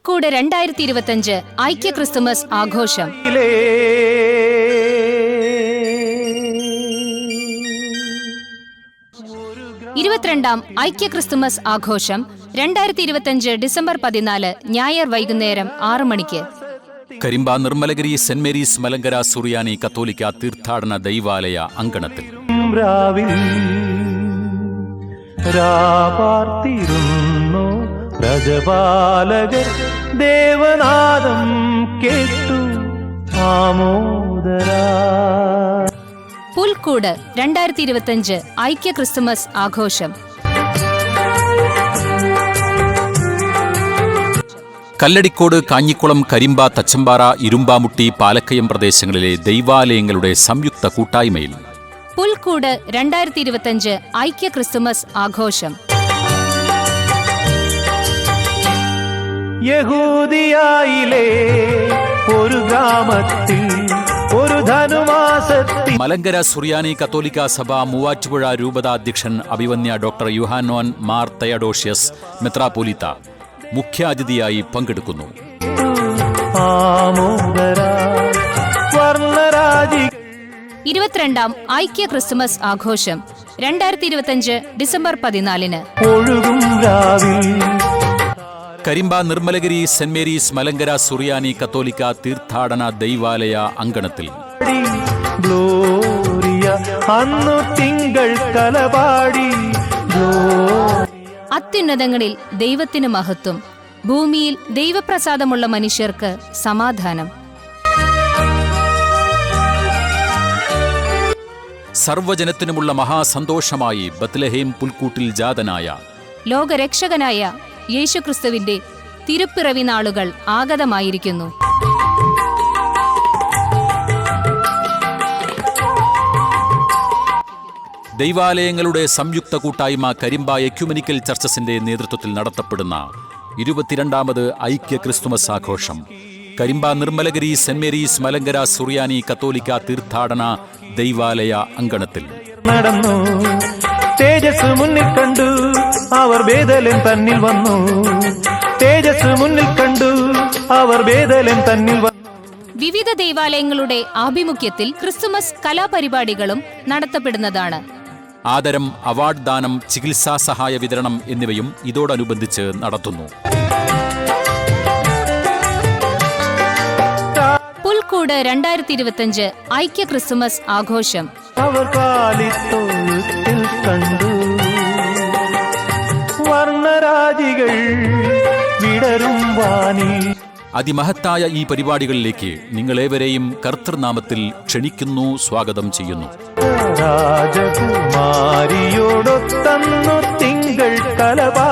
പുൽക്കൂട് 2025 ഐക്യ ക്രിസ്തുമസ് ആഘോഷം. ഇരുപത്തിരണ്ടാം ഐക്യ ക്രിസ്തുമസ് ആഘോഷം 2025 ഡിസംബർ 14 ഞായർ വൈകുന്നേരം 6 മണിക്ക് കരിമ്പ നിർമ്മലഗിരി സെന്റ് മേരീസ് മലങ്കര സുറിയാനി കത്തോലിക്ക തീർത്ഥാടന ദൈവാലയ അങ്കണത്തിൽ. രജപാലകർ ദേവനാദം കേട്ടു ആമോദരാ. പുൽക്കൂട് 2025 ഐക്യ ക്രിസ്തുമസ് ആഘോഷം. കല്ലടിക്കോട്, കാഞ്ഞിക്കുളം, കരിമ്പ, തച്ചമ്പാറ, ഇരുമ്പാമുട്ടി, പാലക്കയം പ്രദേശങ്ങളിലെ ദൈവാലയങ്ങളുടെ സംയുക്ത കൂട്ടായ്മയിൽ പുൽക്കൂട് 2025 ഐക്യ ക്രിസ്തുമസ് ആഘോഷം. യഹൂദിയായിലെ ഒരു ഗ്രാമത്തിൽ ഒരു ധനുമാസത്തിൽ മലങ്കര സുറിയാനി കത്തോലിക്ക സഭ മൂവാറ്റുപുഴ രൂപതാധ്യക്ഷൻ അഭിവന്യ ഡോക്ടർ യുഹാനോൻ മാർ തയഡോഷ്യസ് മെത്രാപ്പോലീത്ത മുഖ്യാതിഥിയായി പങ്കെടുക്കുന്നു. 22ാം ഐക്യ ക്രിസ്തുമസ് ആഘോഷം 2025 ഡിസംബർ 14 ഒഴുകും രാവിൽ കരിമ്പ നിർമ്മലഗിരി സെന്റ് മേരീസ് മലങ്കര സുറിയാനി കത്തോലിക്ക തീർത്ഥാടന ദൈവാലയ അങ്കണത്തിൽ. അന്നു തിങ്കൾ കലപാടി. അത്യുന്നതങ്ങളിൽ ദൈവത്തിന് മഹത്വം, ഭൂമിയിൽ ദൈവപ്രസാദമുള്ള മനുഷ്യർക്ക് സമാധാനം. സർവ്വജനത്തിനുമുള്ള മഹാസന്തോഷമായി ബത്ലഹേം പുൽക്കൂട്ടിൽ ജാതനായ ലോകരക്ഷകനായ യേശുക്രിസ്തുവിന്റെ തിരുപ്പിറവി നാളുകൾ ആഗതമായിരിക്കുന്നു. ദൈവാലയങ്ങളുടെ സംയുക്ത കൂട്ടായ്മ കരിമ്പ എക്യുമെനിക്കൽ ചർച്ചസിന്റെ നേതൃത്വത്തിൽ നടത്തപ്പെടുന്ന 22ാമത് ഐക്യ ക്രിസ്തുമസ് ആഘോഷം കരിമ്പ നിർമ്മലഗിരി സെന്റ് മേരീസ് മലങ്കര സുറിയാനി കത്തോലിക്ക തീർത്ഥാടന ദൈവാലയ അങ്കണത്തിൽ നടന്നു. തേജസ് മുന്നിൽ കണ്ടു അവർ ബേഥലേം തന്നിൽ വന്നു. തേജസ് മുന്നിൽ കണ്ടു അവർ ബേഥലേം തന്നിൽ വന്നു. വിവിധ ദൈവാലയങ്ങളുടെ ആഭിമുഖ്യത്തിൽ ക്രിസ്തുമസ് കലാപരിപാടികളും നടത്തപ്പെടുന്നതാണ്. ആദരം, അവാർഡ് ദാനം, ചികിത്സാ സഹായ വിതരണം എന്നിവയും ഇതോടനുബന്ധിച്ച് നടത്തുന്നു. പുൽക്കൂട് 2025 ഐക്യ ക്രിസ്തുമസ് ആഘോഷം. അവർ കാലിത്തൊഴുത്തിൽ കണ്ടു വർണ്ണരാജികൾ വിടരും വാനി. അതിമഹത്തായ ഈ പരിപാടികളിലേക്ക് നിങ്ങളേവരെയും കർത്തൃനാമത്തിൽ ക്ഷണിക്കുന്നു, സ്വാഗതം ചെയ്യുന്നു. രാജകുമാരിയോടൊത്തന്നു തിങ്കൾ കലപാ